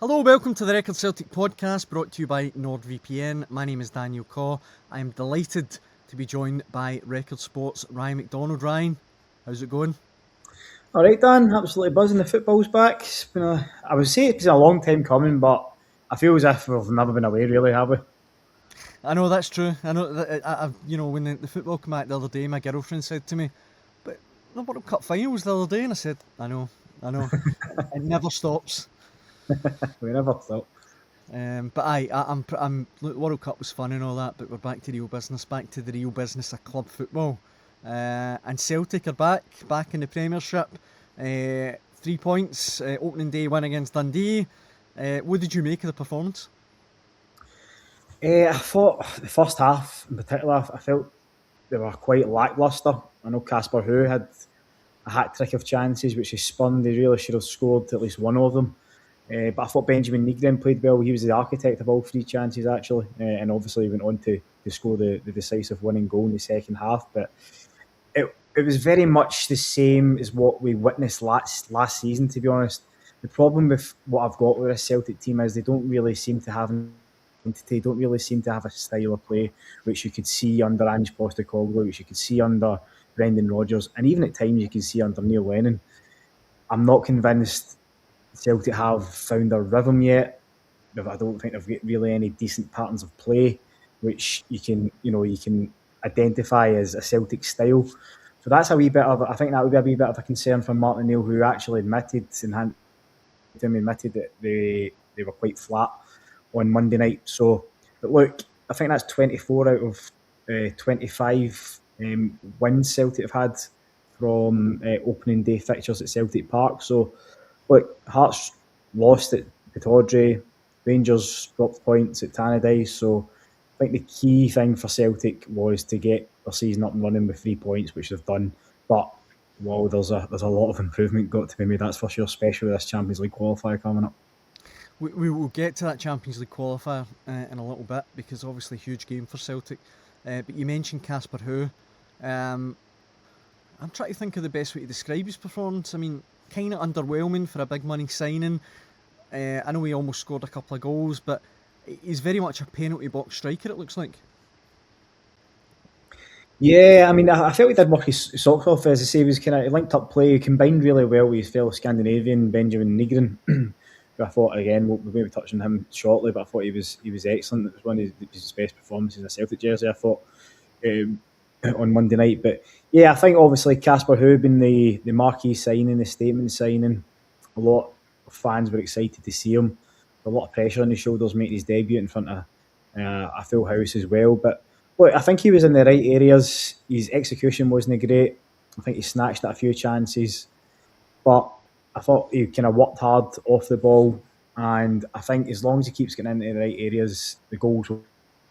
Hello, welcome to the Record Celtic podcast brought to you by NordVPN. My name is Daniel Caw. I am delighted to be joined by Record Sports' Ryan McDonald. Ryan, how's it going? All right, Dan. Absolutely buzzing. The football's back. I would say it's been a long time coming, but I feel as if we've never been away, really, have we? I know that's true. I know that when the football came back the other day, my girlfriend said to me, "But the World Cup finals the other day," and I said, "I know, it never stops." We never thought. But look, World Cup was fun and all that, but we're back to real business, back to the real business of club football. And Celtic are back in the Premiership. 3 points, opening day win against Dundee. What did you make of the performance? I thought the first half in particular, I felt they were quite lacklustre. I know Casper Who had a hat-trick of chances, which he spun. They really should have scored at least one of them. But I thought Benjamin Nygren played well. He was the architect of all three chances, actually. And obviously he went on to score the decisive winning goal in the second half. But it was very much the same as what we witnessed last season, to be honest. The problem with what I've got with this Celtic team is they don't really seem to have an identity, don't really seem to have a style of play, which you could see under Ange Postecoglou, which you could see under Brendan Rodgers, and even at times you can see under Neil Lennon. I'm not convinced Celtic have found their rhythm yet. I don't think they've got really any decent patterns of play, which you can identify as a Celtic style. So that's a wee bit of. I think that would be a wee bit of a concern for Martin O'Neill, who actually admitted that they were quite flat on Monday night. So, but look, I think that's 24 out of 25 wins Celtic have had from opening day fixtures at Celtic Park. So, look, Hearts lost at Pittodrie, Rangers dropped points at Tannadice. So, I think the key thing for Celtic was to get their season up and running with 3 points, which they've done. But well, there's a lot of improvement got to be made, that's for sure, especially with this Champions League qualifier coming up. We will get to that Champions League qualifier in a little bit, because obviously a huge game for Celtic. But you mentioned Casper Who. I'm trying to think of the best way to describe his performance. I mean, kind of underwhelming for a big money signing. I know he almost scored a couple of goals, but he's very much a penalty box striker, it looks like. Yeah, I mean, I felt he did work his socks off. As I say, he was kind of linked up play. He combined really well with his fellow Scandinavian Benjamin Nygren. Who I thought, again, we'll maybe touch on him shortly, but I thought he was excellent. It was one of his best performances in a Celtic jersey, I thought, on Monday night. But yeah, I think obviously Casper Who being the marquee signing, the statement signing, a lot of fans were excited to see him. A lot of pressure on his shoulders making his debut in front of a full house as well. But look, I think he was in the right areas. His execution wasn't great. I think he snatched at a few chances. But I thought he kind of worked hard off the ball. And I think as long as he keeps getting into the right areas, the goals will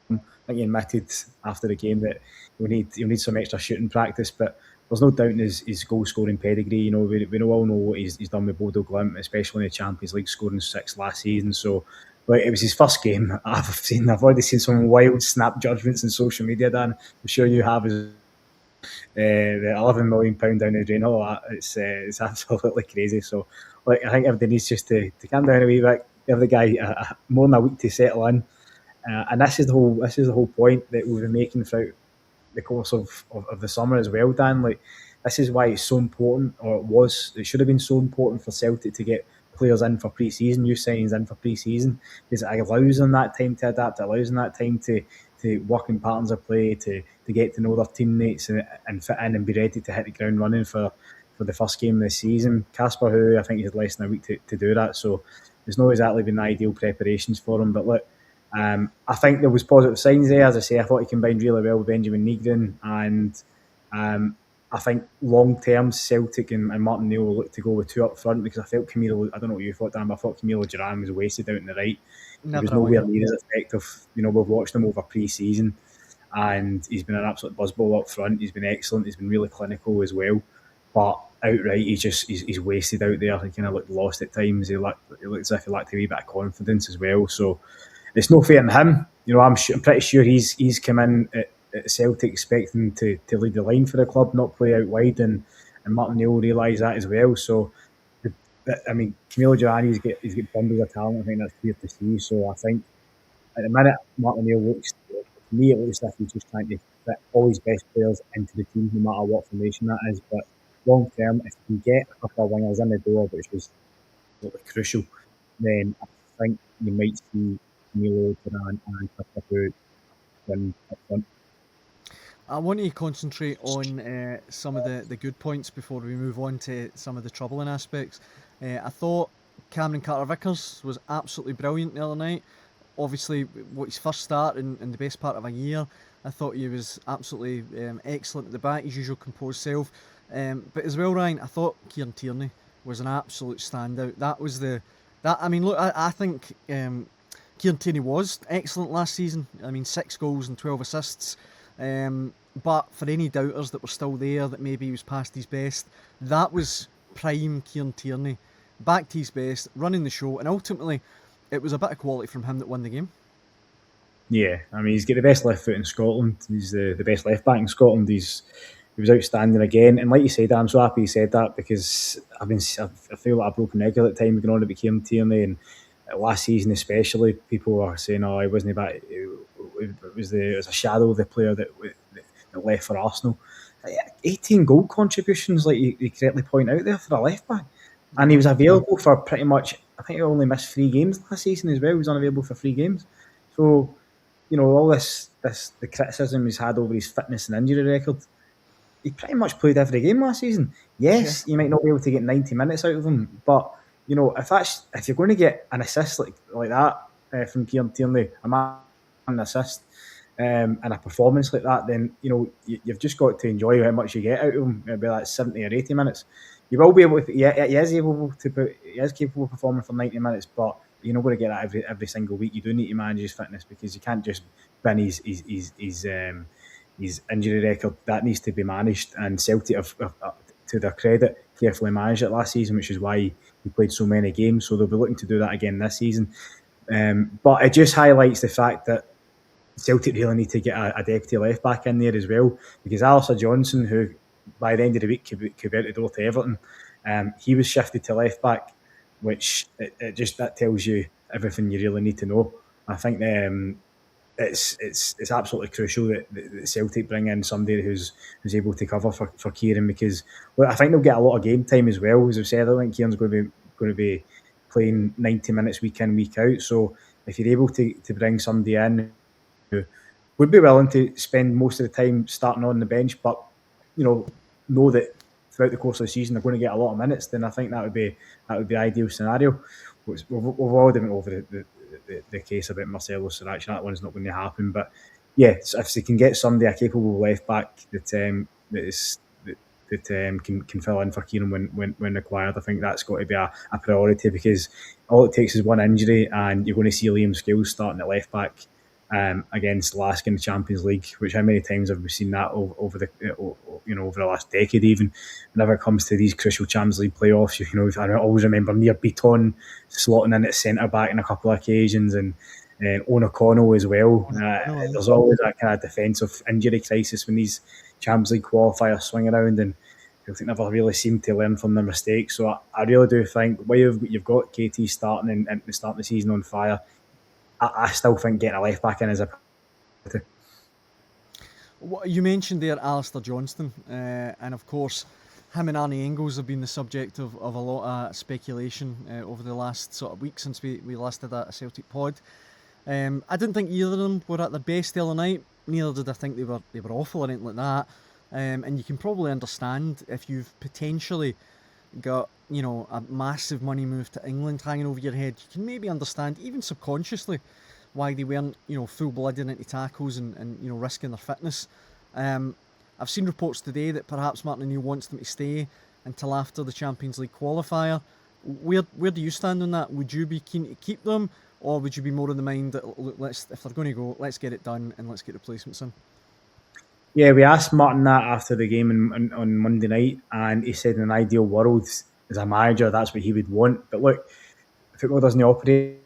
come. I think he admitted after the game that he'll need some extra shooting practice. But there's no doubt in his goal-scoring pedigree. You know, we all know what he's done with Bodo Glimt, especially in the Champions League, scoring 6 last season. So, like, it was his first game. I've already seen some wild snap judgments on social media, Dan. I'm sure you have. The £11 million down the drain, all that. It's absolutely crazy. So, like, I think everybody needs just to calm down a wee bit. Give the guy more than a week to settle in. And this is the whole point that we've been making throughout the course of the summer as well, Dan. Like, this is why it's so important, or it should have been so important for Celtic to get players in for pre-season, new signings in for pre-season, because it allows them that time to adapt, it allows them that time to work in patterns of play, to get to know their teammates and fit in and be ready to hit the ground running for the first game of the season. Casper Who, I think he had less than a week to do that, so there's not exactly been ideal preparations for him. But look, I think there was positive signs there. As I say, I thought he combined really well with Benjamin Nygren, and I think long-term Celtic and Martin O'Neill will look to go with 2 up front, because I felt Camilo, I don't know what you thought, Dan, but I thought Camilo Duran was wasted out in the right. He was nowhere near as effective. You know, we've watched him over pre-season, and he's been an absolute buzzball up front. He's been excellent. He's been really clinical as well. But outright, he's wasted out there. He kind of looked lost at times. He looked as if he lacked a wee bit of confidence as well. So it's no fair on him. You know, I'm pretty sure he's come in at Celtic expecting to lead the line for the club, not play out wide, and Martin O'Neill realised that as well. So I mean, Camilo Giovanni, he's got bundles of talent. I think that's clear to see. So I think at the minute, Martin O'Neill looks, to me, it looks like he's just trying to fit all his best players into the team, no matter what formation that is. But long term, if he can get a couple of wingers in the door, which was crucial, then I think you might see Camilo, Duran, and Christopher win up front. I want to concentrate on some of the good points before we move on to some of the troubling aspects. I thought Cameron Carter-Vickers was absolutely brilliant the other night. Obviously, what his first start in the best part of a year. I thought he was absolutely excellent at the back, his usual composed self. But as well, Ryan, I thought Kieran Tierney was an absolute standout. I think Kieran Tierney was excellent last season. I mean, 6 goals and 12 assists. But for any doubters that were still there, that maybe he was past his best, that was prime Kieran Tierney. Back to his best, running the show, and ultimately, it was a bit of quality from him that won the game. Yeah, I mean, he's got the best left foot in Scotland. He's the best left back in Scotland. He was outstanding again. And like you said, I'm so happy you said that, because I feel like a broken record at times going on about Kieran Tierney. And last season especially, people were saying, oh, he wasn't back. It was a shadow of the player that left for Arsenal. 18 goal contributions, like you correctly point out there, for a left back. And he was available for pretty much, I think he only missed 3 games last season as well. He was unavailable for 3 games. So, all the criticism he's had over his fitness and injury record, he pretty much played every game last season. Yes, you might not be able to get 90 minutes out of him, but if you're going to get an assist like that from Kieran Tierney, an assist and a performance like that, then you've just got to enjoy how much you get out of him. It'll be like 70 or 80 minutes. You will be able to. He is capable of performing for 90 minutes, but you're not going to get that every single week. You do need to manage his fitness, because you can't just bin his injury record. That needs to be managed, and Celtic have, to their credit, carefully managed it last season, which is why he played so many games. So they'll be looking to do that again this season. But it just highlights the fact that Celtic really need to get a deputy left back in there as well, because Alistair Johnson, who by the end of the week could be out the door to Everton, he was shifted to left back, which that tells you everything you really need to know. I think it's absolutely crucial that Celtic bring in somebody who's able to cover for Kieran, because I think they'll get a lot of game time as well. As I've said, I think Kieran's going to be playing 90 minutes week in, week out. So if you're able to bring somebody in who would be willing to spend most of the time starting on the bench, but know that throughout the course of the season they're going to get a lot of minutes, then I think that would be the ideal scenario. We've already went over the case about Marcelo Sarac. That one's not going to happen, but yeah, so if they can get somebody, a capable left back that can fill in for Kieran when required, I think that's got to be a priority, because all it takes is one injury and you're going to see Liam Scales starting at left back against LASK in the Champions League. Which, how many times have we seen that over the last decade? Even whenever it comes to these crucial Champions League playoffs, I always remember Near Beaton slotting in at centre back on a couple of occasions, and O'Connell as well. There's always that kind of defensive injury crisis when these Champions League qualifiers swing around, and Celtic never really seem to learn from their mistakes. So I really do think, while you've got KT starting and starting the season on fire, I still think getting a left back in is a priority. You mentioned there Alistair Johnston, and of course him and Arnie Engels have been the subject of a lot of speculation over the last sort of week since we last did a Celtic pod. I didn't think either of them were at their best the other night. Neither did I think they were awful or anything like that. And you can probably understand if you've potentially got a massive money move to England hanging over your head. You can maybe understand, even subconsciously, why they weren't full-blooded into tackles and risking their fitness. I've seen reports today that perhaps Martin O'Neill wants them to stay until after the Champions League qualifier. Where do you stand on that? Would you be keen to keep them, or would you be more in the mind that, look, if they're going to go, let's get it done and let's get replacements in? Yeah, we asked Martin that after the game on Monday night, and he said in an ideal world, as a manager, that's what he would want. But look, football doesn't operate in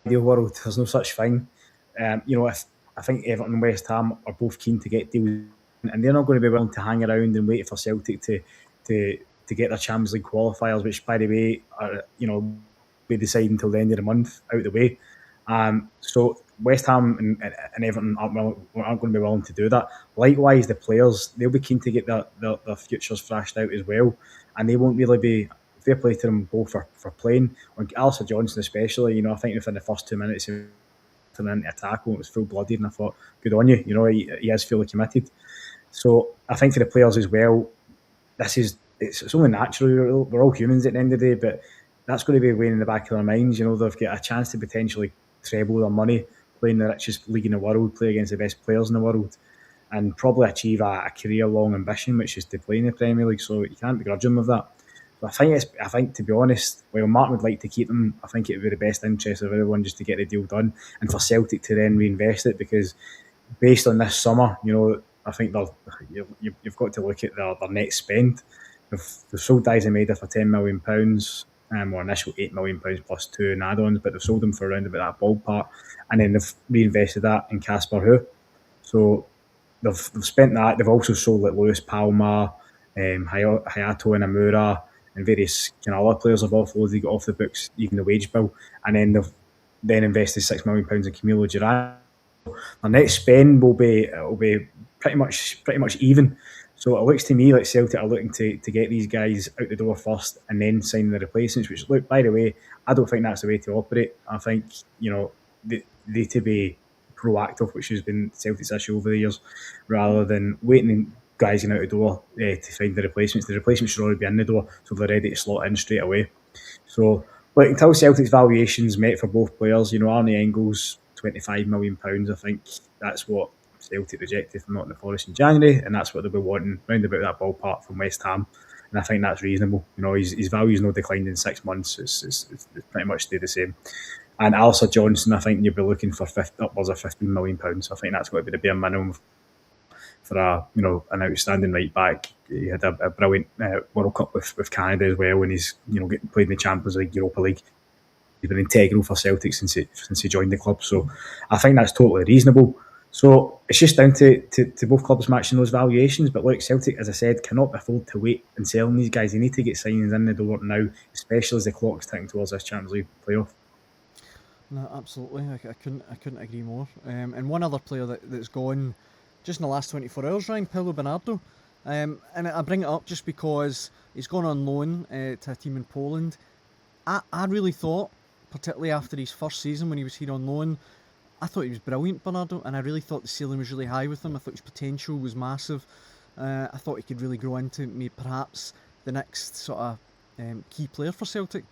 an ideal world. There's no such thing. If I think Everton and West Ham are both keen to get deals, and they're not going to be willing to hang around and wait for Celtic to to get their Champions League qualifiers, which, by the way, are, be decided until the end of the month, out of the way. So West Ham and Everton aren't going to be willing to do that. Likewise, the players, they'll be keen to get their futures thrashed out as well, and they won't really be. Fair play to them both for playing. On Alistair Johnson especially, I think within the first 2 minutes he turned into a tackle, it was full-blooded, and I thought, good on you, he is fully committed. So I think for the players as well, it's only natural. We're all humans at the end of the day, but that's going to be weighing in the back of their minds. They've got a chance to potentially treble their money, playing the richest league in the world, play against the best players in the world, and probably achieve a career-long ambition, which is to play in the Premier League. So you can't begrudge them of that. But I think, to be honest, while Martin would like to keep them, I think it would be the best interest of everyone just to get the deal done, and for Celtic to then reinvest it, because based on this summer, I think you've got to look at their net spend. They've sold Dyson Maeda for £10 million, or initial £8 million plus 2 in add-ons, but they've sold them for around about that ballpark, and then they've reinvested that in Casper Hu. So they've spent that. They've also sold like Lewis Palmer, Hayato Inamura, and various kind of other players have offloaded. They got off the books, even the wage bill, and then they've invested £6 million in Camilo Girard. Our net spend will be pretty much even. So it looks to me like Celtic are looking to get these guys out the door first and then sign the replacements, which, look, by the way, I don't think that's the way to operate. I think, they to be proactive, which has been Celtic's issue over the years, rather than waiting guys in out the door to find the replacements. The replacements should already be in the door, so they're ready to slot in straight away. So, look, until Celtic's valuations met for both players, Arnie Engels, £25 million, I think that's what Celtic rejected from Nottingham Forest in January, and that's what they'll be wanting round about that ballpark from West Ham, and I think that's reasonable. His value's no declined in 6 months; it's pretty much stayed the same. And Alistair Johnson, I think you'll be looking for upwards of £15 million. I think that's going to be the bare minimum for an outstanding right back. He had a brilliant World Cup with Canada as well, when he's played in the Champions League, Europa League. He's been integral for Celtic since he joined the club, so I think that's totally reasonable. So it's just down to both clubs matching those valuations. But look, Celtic, as I said, cannot afford to wait and selling these guys. They need to get signings in the door now, especially as the clock's ticking towards this Champions League playoff. No, absolutely. I couldn't agree more. And one other player that's gone just in the last 24 hours, Ryan, Paulo Bernardo. And I bring it up just because he's gone on loan to a team in Poland. I really thought, particularly after his first season when he was here on loan, I thought he was brilliant, Bernardo, and I really thought the ceiling was really high with him. I thought his potential was massive. I thought he could really grow into maybe perhaps the next sort of key player for Celtic.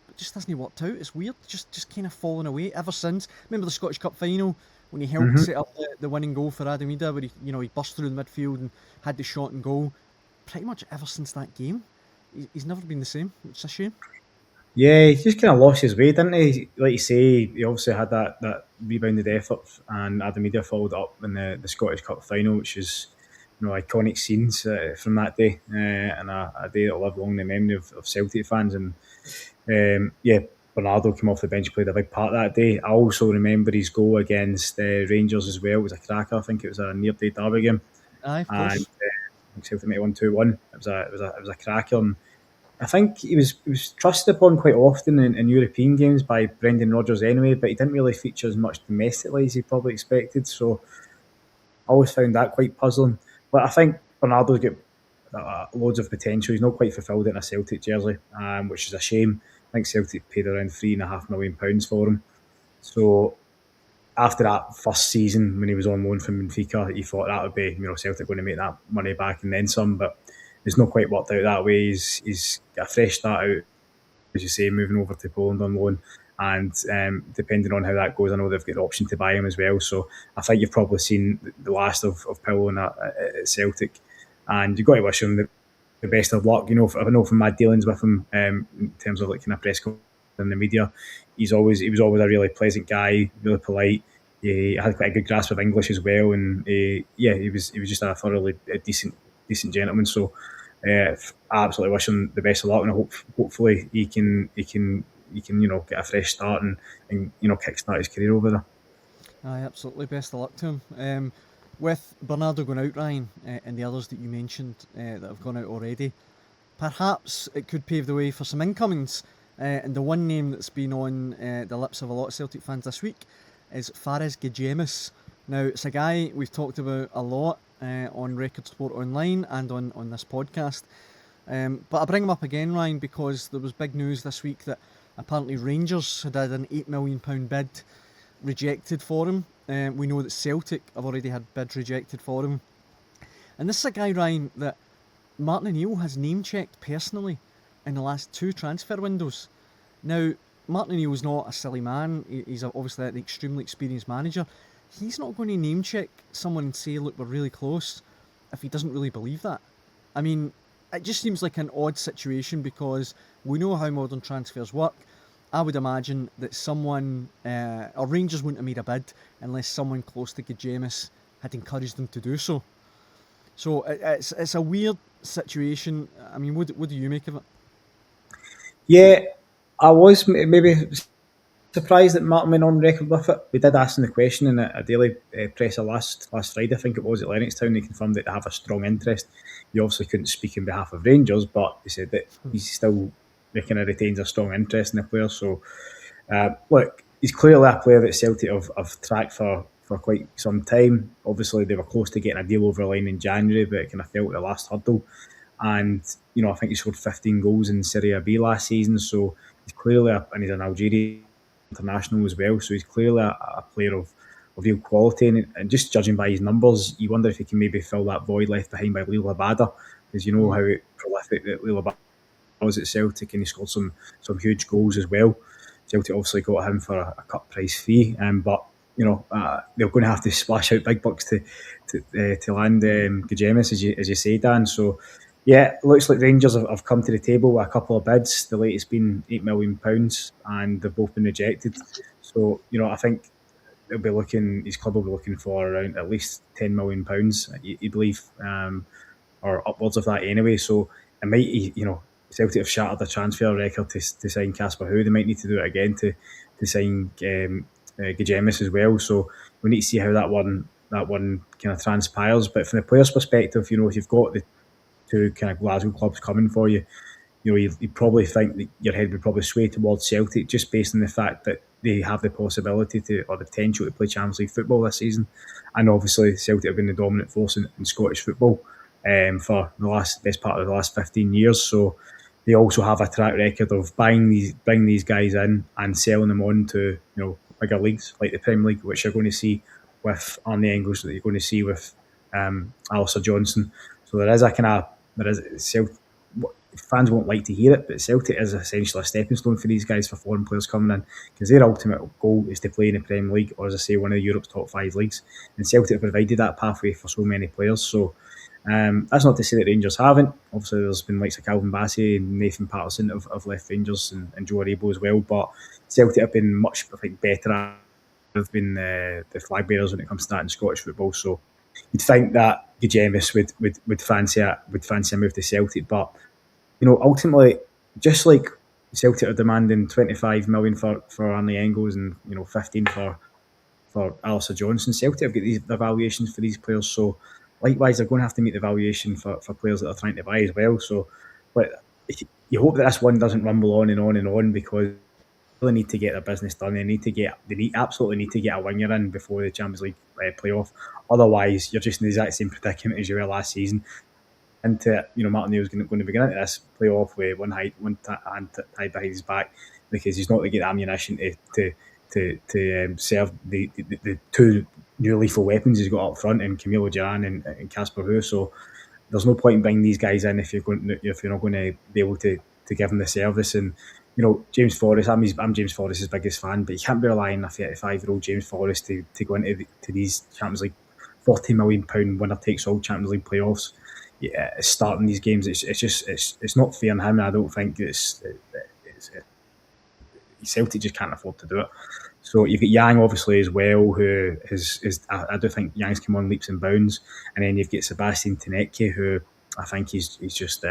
But just hasn't worked out. It's weird. Just kind of fallen away ever since. Remember the Scottish Cup final when he helped set up the winning goal for Adamida, where he burst through the midfield and had the shot and goal. Pretty much ever since that game, he's never been the same. It's a shame. Yeah, he just kind of lost his way, didn't he? Like you say, he obviously had that rebounded effort, and Adamida followed up in the Scottish Cup final, which is iconic scenes from that day, and a day that will live long in the memory of Celtic fans. And Bernardo came off the bench, played a big part that day. I also remember his goal against Rangers as well. It was a cracker. I think it was a near-day derby game. Aye, of course. And Celtic made 1-2-1. It was a cracker. And I think he was trusted upon quite often in European games by Brendan Rodgers anyway, but he didn't really feature as much domestically as he probably expected. So I always found that quite puzzling. But I think Bernardo's got loads of potential. He's not quite fulfilled it in a Celtic jersey, which is a shame. I think Celtic paid around £3.5 million for him. So after that first season, when he was on loan from Benfica, he thought that would be Celtic going to make that money back and then some, but it's not quite worked out that way. He's got a fresh start out, as you say, moving over to Poland on loan, and depending on how that goes, I know they've got the option to buy him as well. So I think you've probably seen the last of Paulo at Celtic, and you've got to wish him the best of luck. I know from my dealings with him in terms of kind of press conference in the media, he was always a really pleasant guy, really polite. He had quite a good grasp of English as well, and he was just a thoroughly decent gentleman. So I absolutely wish him the best of luck, and hopefully he can get a fresh start and kickstart his career over there. Aye, absolutely. Best of luck to him. With Bernardo going out, Ryan, and the others that you mentioned that have gone out already, perhaps it could pave the way for some incomings. And the one name that's been on the lips of a lot of Celtic fans this week is Fares Ghedjemis. Now, it's a guy we've talked about a lot on Record Sport Online and on this podcast. But I bring him up again, Ryan, because there was big news this week that apparently Rangers had an £8 million bid rejected for him. We know that Celtic have already had bids rejected for him. And this is a guy, Ryan, that Martin O'Neill has name-checked personally in the last 2 transfer windows. Now, Martin O'Neill's not a silly man. He's obviously an extremely experienced manager. He's not going to name-check someone and say, look, we're really close, if he doesn't really believe that. I mean, it just seems like an odd situation because we know how modern transfers work. I would imagine that someone, or Rangers wouldn't have made a bid unless someone close to Ghedjemis had encouraged them to do so. So it's a weird situation. I mean, what do you make of it? Yeah, I was maybe surprised that Martin went on record with it. We did ask him the question in a daily presser last Friday, I think it was, at Lennoxtown. They confirmed that they have a strong interest. He obviously couldn't speak on behalf of Rangers, but he said that he still kind of retains a strong interest in the player. So, look, he's clearly a player that Celtic have tracked for quite some time. Obviously, they were close to getting a deal over the line in January, but it kind of fell at the last hurdle. And, you know, I think he scored 15 goals in Serie B last season. So he's clearly, and he's an Algerian international as well. So he's clearly a player of real quality. And just judging by his numbers, you wonder if he can maybe fill that void left behind by Leo Labada. Because you know how prolific that Leo Labada was at Celtic, and he scored some huge goals as well. Celtic obviously got him for a cut price fee. But, you know, they're going to have to splash out big bucks to land Ghedjemis, as you say, Dan. So, yeah, looks like Rangers have come to the table with a couple of bids. The latest been £8 million, and they've both been rejected. So, you know, I think his club will be looking for around at least £10 million, you believe, or upwards of that anyway. So it might, you know, Celtic have shattered the transfer record to sign Casper Hu. They might need to do it again to sign Ghedjemis as well. So we need to see how that one kind of transpires. But from the player's perspective, you know, if you've got the 2 kind of Glasgow clubs coming for you, you know, you probably think that your head would probably sway towards Celtic just based on the fact that they have the possibility or the potential to play Champions League football this season. And obviously Celtic have been the dominant force in Scottish football for the best part of the last 15 years. So they also have a track record of bringing these guys in and selling them on to, you know, bigger leagues like the Premier League, which you're going to see with Arnie Engels, that you're going to see with Alistair Johnson. So there is fans won't like to hear it, but Celtic is essentially a stepping stone for these guys, for foreign players coming in, because their ultimate goal is to play in the Premier League, or as I say, one of Europe's top 5 leagues. And Celtic have provided that pathway for so many players. So that's not to say that Rangers haven't. Obviously, there's been likes of Calvin Bassey and Nathan Patterson have left Rangers, and Joe Aribo as well. But Celtic have been much, I think, better. They've been the flag bearers when it comes to that in Scottish football. So you'd think that Ghedjemis would fancy a move to Celtic, but you know, ultimately, just like Celtic are demanding 25 million for Arnie Engels and, you know, 15 for Alistair Johnson, Celtic have got these valuations for these players. So likewise, they're going to have to meet the valuation for players that they're trying to buy as well. So, but you hope that this one doesn't rumble on and on and on, because they really need to get their business done. They absolutely need to get a winger in before the Champions League playoff. Otherwise, you're just in the exact same predicament as you were last season. Into, you know, Martin O'Neill's going to begin into this playoff with one hand tied behind his back, because he's not going to get the ammunition to serve the 2 new lethal weapons he's got up front in Camilo Duran and Casper Hu. So there's no point in bringing these guys in if you're not going to be able to give them the service. And, you know, James Forrest, I'm James Forrest's biggest fan, but you can't be relying on a 35-year-old James Forrest to go into these Champions League £40 million winner takes all Champions League playoffs. Yeah, starting these games, it's not fair on him. I don't think Celtic just can't afford to do it. So you've got Yang obviously as well, who I do think Yang's come on leaps and bounds, and then you've got Sebastian Tenetke, who I think he's just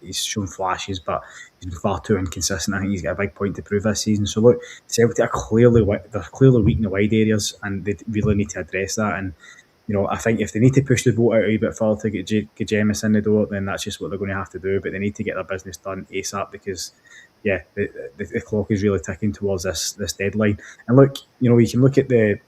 he's shown flashes, but he's been far too inconsistent. I think he's got a big point to prove this season. So look, Celtic are clearly weak in the wide areas, and they really need to address that. And I think if they need to push the boat out a wee bit further to get Ghedjemis in the door, then that's just what they're going to have to do. But they need to get their business done ASAP because, the clock is really ticking towards this deadline. And look, you can look at the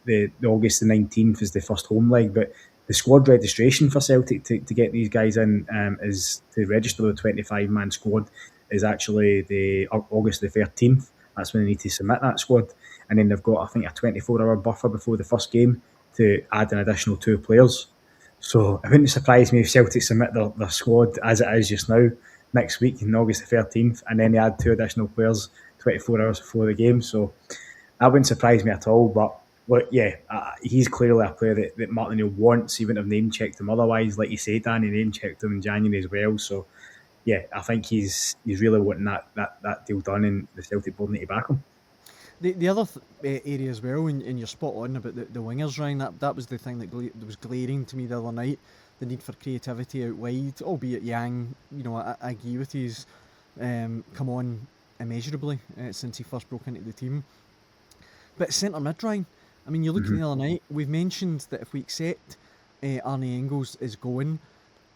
August the 19th as the first home leg, but the squad registration for Celtic to get these guys in is to register the 25-man squad is actually the August the 13th. That's when they need to submit that squad. And then they've got, I think, a 24-hour buffer before the first game to add an additional 2 players. So it wouldn't surprise me if Celtic submit their squad as it is just now next week in August the 13th, and then they add 2 additional players 24 hours before the game. So that wouldn't surprise me at all. But he's clearly a player that Martin O'Neill wants. He wouldn't have name-checked him otherwise. Like you say, Dan, he name-checked him in January as well. So I think he's really wanting that deal done, and the Celtic board need to back him. The other area as well, and you're spot on about the wingers, Ryan, that was the thing that was glaring to me the other night. The need for creativity out wide, albeit Yang, I agree with you, he's come on immeasurably since he first broke into the team. But centre mid, Ryan, I mean, you look at the other night, we've mentioned that if we accept Arne Engels is going,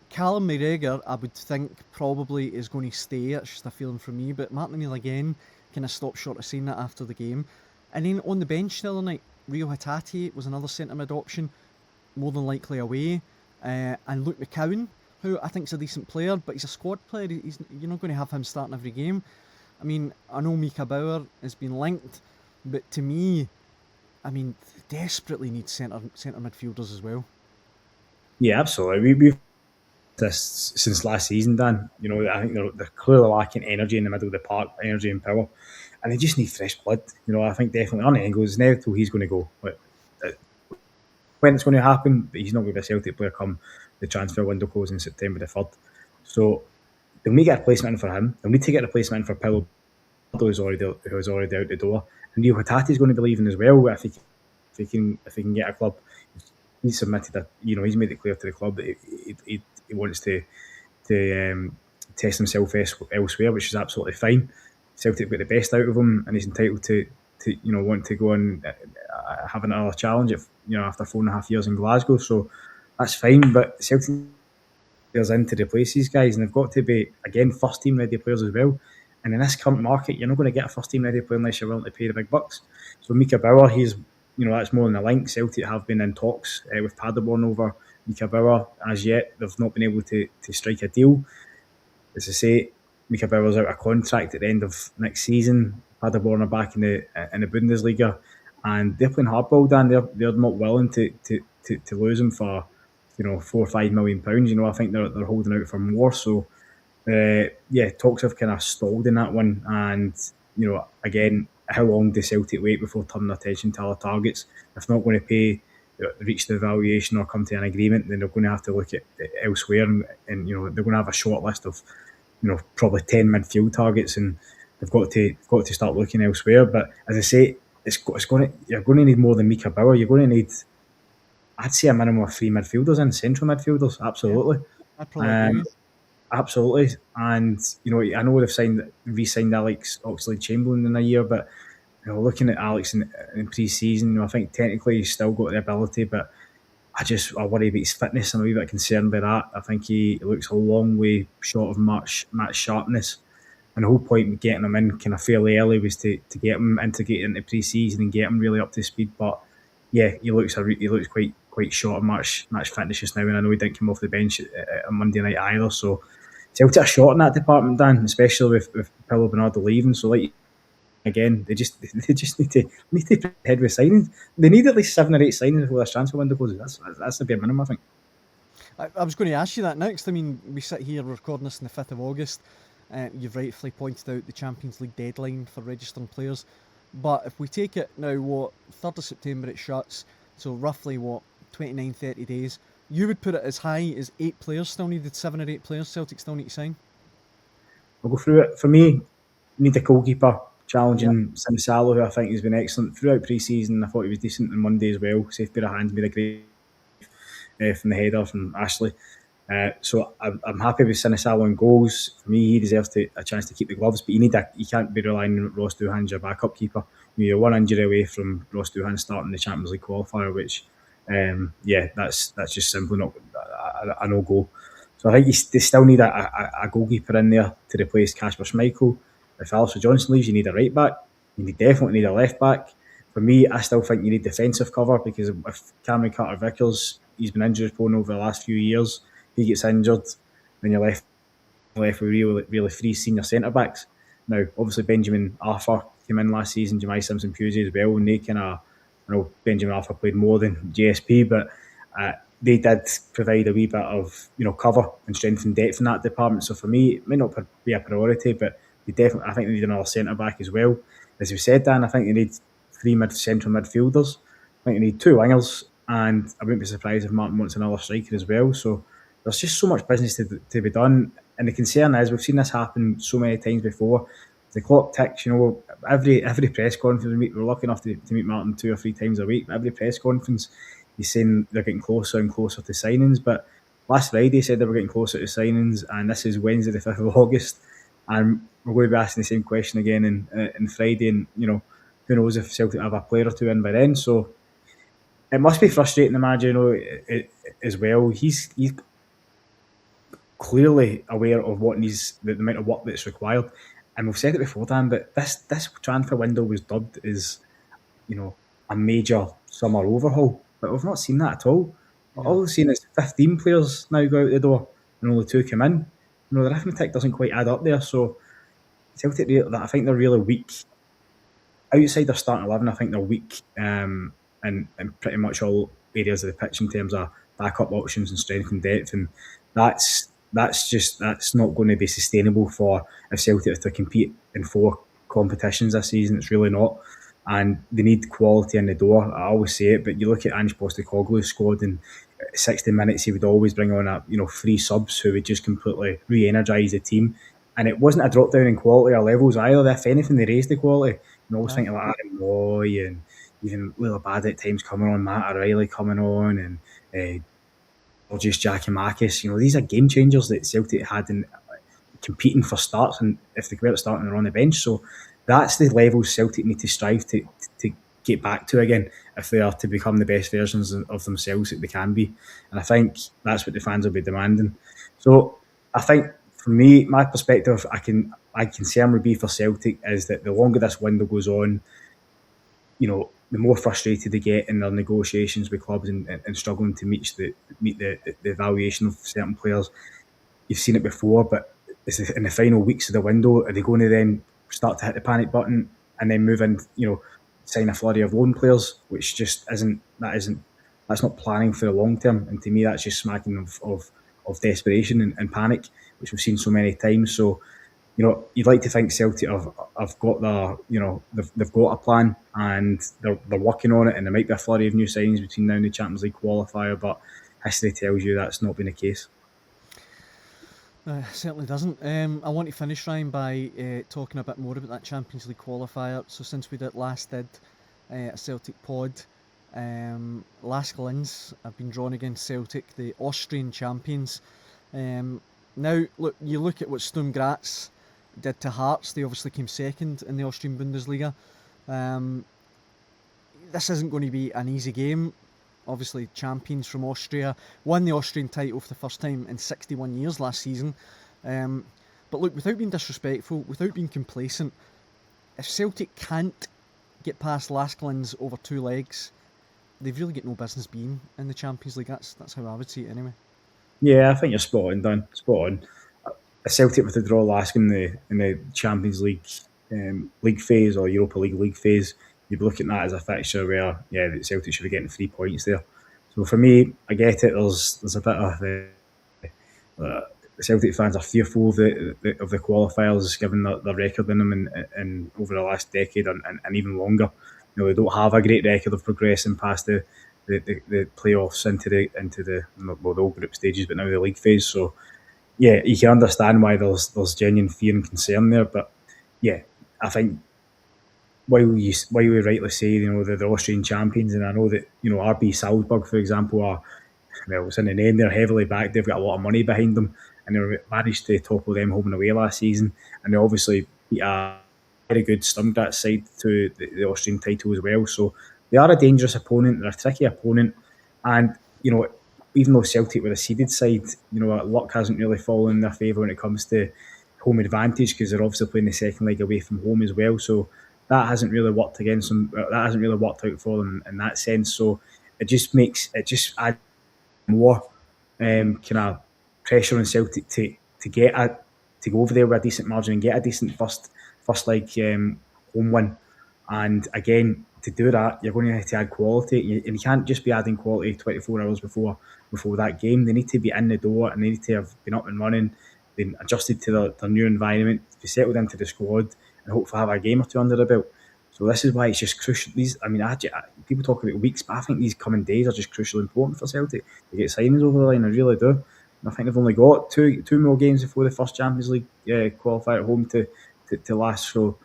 Callum McGregor, I would think, probably is going to stay. It's just a feeling from me. But Martin O'Neill again kind of stopped short of saying that after the game. And then on the bench the other night, Rio Hatate was another centre mid option, more than likely away. And Luke McCowan, who I think is a decent player, but he's a squad player. You're not going to have him starting every game. I mean, I know Mika Bauer has been linked, but to me, I mean, they desperately need centre midfielders as well. Yeah, absolutely. We've this since last season, Dan. I think they're clearly lacking energy in the middle of the park, energy and power, and they just need fresh blood. I think definitely Arne Engels now till he's going to go. But when it's going to happen, but he's not going to be a Celtic player come the transfer window closing September the 3rd. So they'll need to get a replacement in for him. They'll need to get a replacement in for Pillow, who's already out the door. And Rio Hatate is going to be leaving as well if he can get a club. He's submitted he's made it clear to the club that he wants to test himself elsewhere, which is absolutely fine. Celtic got the best out of him, and he's entitled to want to go and have another challenge after 4.5 years in Glasgow. So that's fine. But Celtic players in to replace these guys, and they've got to be again first team ready players as well. And in this current market, you're not going to get a first team ready player unless you're willing to pay the big bucks. So Mika Bauer, he's that's more than a link. Celtic have been in talks with Paderborn over Mika Bauer. As yet, they've not been able to strike a deal. As I say, Mika Bauer's out of contract at the end of next season. Paderborn are back in the Bundesliga, and they're playing hardball, Dan. They're not willing to lose him for £4 or £5 million. I think they're holding out for more. So talks have kind of stalled in that one. And again, how long does Celtic wait before turning their attention to other targets? If they're not going to pay, reach the valuation or come to an agreement, then they're going to have to look at elsewhere, and they're going to have a short list of probably 10 midfield targets, and they've got to start looking elsewhere. But as I say, you're going to need more than Mika Bauer. You're going to need, I'd say, a minimum of 3 midfielders and central midfielders. Absolutely, I'd probably agree. Absolutely. And I know they've re-signed Alex Oxlade-Chamberlain in a year, but looking at Alex in pre-season, I think technically he's still got the ability, but I worry about his fitness. I'm a wee bit concerned by that. I think he looks a long way short of match sharpness. And the whole point of getting him in kind of fairly early was to get him integrated into pre-season and get him really up to speed. But he looks quite short of match fitness just now, and I know he didn't come off the bench on Monday night either. So Celtic are short in that department, Dan, especially with Paulo Bernardo leaving. So again, they just need to head with signings. They need at least 7 or 8 signings before this transfer window closes. That's the bare minimum, I think. I was going to ask you that next. I mean, we sit here recording this on the 5th of August. You've rightfully pointed out the Champions League deadline for registering players. But if we take it now, 3rd of September it shuts, so roughly 29, 30 days, you would put it as high as 8 players still needed, 7 or 8 players Celtic still need to sign? I'll go through it. For me, need a goalkeeper challenging Sinisalo, who I think has been excellent throughout pre-season. I thought he was decent on Monday as well. Safe pair of hands, made a great from the header from Ashley. So I'm happy with Sinisalo in goals. For me, he deserves a chance to keep the gloves, but you can't be relying on Ross Doohan as your backup keeper. You're one injury away from Ross Doohan starting the Champions League qualifier, which That's just simply not a no go. So I think they still need a goalkeeper in there to replace Kasper Schmeichel. If Alistair Johnson leaves, you need a right back. You definitely need a left back. For me, I still think you need defensive cover, because if Cameron Carter-Vickers, he's been injury prone over the last few years, he gets injured, then you're left with really three senior centre backs. Now, obviously, Benjamin Arthur came in last season, Jemai Simpson-Pusey as well, and they I know Benjamin Arthur played more than GSP, but they did provide a wee bit of cover and strength and depth in that department. So for me, it may not be a priority, but I think they need another centre back as well. As you said, Dan, I think they need three central midfielders. I think they need two wingers, and I wouldn't be surprised if Martin wants another striker as well. So there's just so much business to be done. And the concern is, we've seen this happen so many times before. The clock ticks, every press conference, we're lucky enough to meet Martin 2 or 3 times a week. But every press conference, he's saying they're getting closer and closer to signings. But last Friday, he said they were getting closer to signings, and this is Wednesday, the 5th of August. And we're going to be asking the same question again in Friday. And, who knows if Celtic have a player or two in by then. So it must be frustrating, the manager, as well. He's clearly aware of the amount of work that's required. And we've said it before, Dan, but this transfer window was dubbed as, a major summer overhaul. But we've not seen that at all. Yeah. All we've seen is 15 players now go out the door and only 2 come in. The arithmetic doesn't quite add up there. So Celtic, I think they're really weak. Outside their starting 11, I think they're weak in pretty much all areas of the pitch in terms of backup options and strength and depth. And that's not going to be sustainable for if Celtic to compete in 4 competitions this season. It's really not. And they need quality in the door. I always say it, but you look at Ange Postecoglou's squad, and 60 minutes he would always bring on 3 subs who would just completely re-energise the team. And it wasn't a drop down in quality or levels either. If anything, they raised the quality. Always thinking like Aaron Moy and even Wheeler Bad at times coming on, Matt O'Reilly coming on, and or just Giacomakis. These are game changers that Celtic had in competing for starts, and if they were starting, they're on the bench. So that's the level Celtic need to strive to get back to again if they are to become the best versions of themselves that they can be. And I think that's what the fans will be demanding. So I think, for me, my perspective, my concern would be for Celtic is that the longer this window goes on, the more frustrated they get in their negotiations with clubs and struggling to meet the valuation of certain players. You've seen it before, but in the final weeks of the window, are they going to then start to hit the panic button and then move in, sign a flurry of loan players, which just that's not planning for the long term. And to me, that's just smacking of desperation and panic, which we've seen so many times. So, you'd like to think Celtic have got they've got a plan, and they're working on it, and there might be a flurry of new signings between now and the Champions League qualifier, but history tells you that's not been the case. Certainly doesn't. I want to finish, Ryan, by talking a bit more about that Champions League qualifier. So since we last did a Celtic pod, LASK Linz have been drawn against Celtic, the Austrian champions. Now, you look at what Sturm Graz did to Hearts. They obviously came second in the Austrian Bundesliga. This isn't going to be an easy game. Obviously, champions from Austria won the Austrian title for the first time in 61 years last season. But look, without being disrespectful, without being complacent, if Celtic can't get past LASK Linz over 2 legs, they've really got no business being in the Champions League. That's how I would see it anyway. Yeah, I think you're spot on, Dan. Spot on. A Celtic with the draw LASK in the Champions League league phase or Europa League phase, you'd be looking at that as a fixture where, the Celtic should be getting 3 points there. So for me, I get it. There's a bit of Celtic fans are fearful of the qualifiers, given the record in them in over the last decade and even longer. They don't have a great record of progressing past the playoffs into the all group stages, but now the league phase. So you can understand why there's genuine fear and concern there. But I think while we rightly say they're the Austrian champions, and I know that RB Salzburg, for example, it's in the name, they're heavily backed. They've got a lot of money behind them, and they managed to topple them home and away last season, and they obviously beat a very good Sturm Graz side to the Austrian title as well. So they are a dangerous opponent. They're a tricky opponent, And, even though Celtic were a seeded side, luck hasn't really fallen in their favour when it comes to home advantage, because they're obviously playing the second leg away from home as well. So that hasn't really worked against them. That hasn't really worked out for them in that sense. So it just adds more kind of pressure on Celtic to go over there with a decent margin and get a decent first leg home win. And again, to do that, you're going to have to add quality, and you can't just be adding quality 24 hours before that game. They need to be in the door, and they need to have been up and running, been adjusted to their new environment, be settled into the squad, and hopefully have a game or two under the belt. So this is why it's just crucial. People talk about weeks, but I think these coming days are just crucially important for Celtic to get signings over the line. I really do. And I think they've only got two more games before the first Champions League qualifier at home to last. So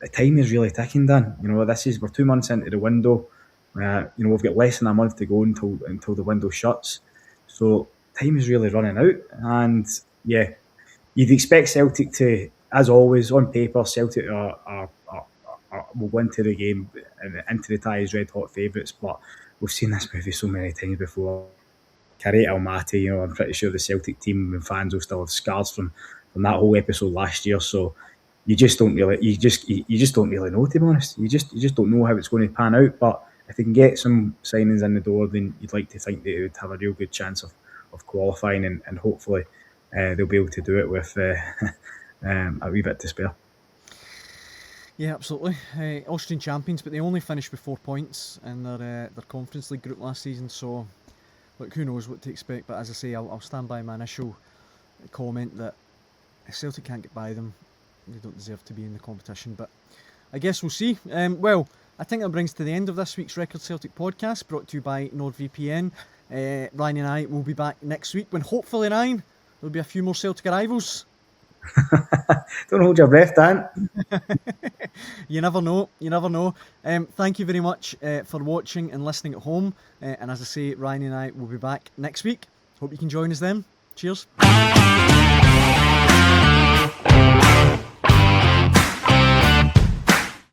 the time is really ticking, Dan. We're 2 months into the window. We've got less than a month to go until the window shuts. So time is really running out. And yeah, you'd expect Celtic to, as always, on paper, Celtic will go into the game and into the tie as red hot favourites. But we've seen this movie so many times before. Carrete Almaty, I'm pretty sure the Celtic team and fans will still have scars from that whole episode last year. So you just don't really know, to be honest. You just don't know how it's going to pan out. But if they can get some signings in the door, then you'd like to think they would have a real good chance of qualifying, and hopefully they'll be able to do it with a wee bit to spare. Yeah, absolutely. Austrian champions, but they only finished with 4 points in their Conference League group last season. So, look, who knows what to expect. But as I say, I'll stand by my initial comment that if Celtic can't get by them, they don't deserve to be in the competition. But I guess we'll see. Well, I think that brings to the end of this week's Record Celtic podcast, brought to you by NordVPN. Ryan and I will be back next week when hopefully, Ryan, there'll be a few more Celtic arrivals. Don't hold your breath, Dan. You never know. Thank you very much for watching and listening at home. And as I say, Ryan and I will be back next week. Hope you can join us then. Cheers.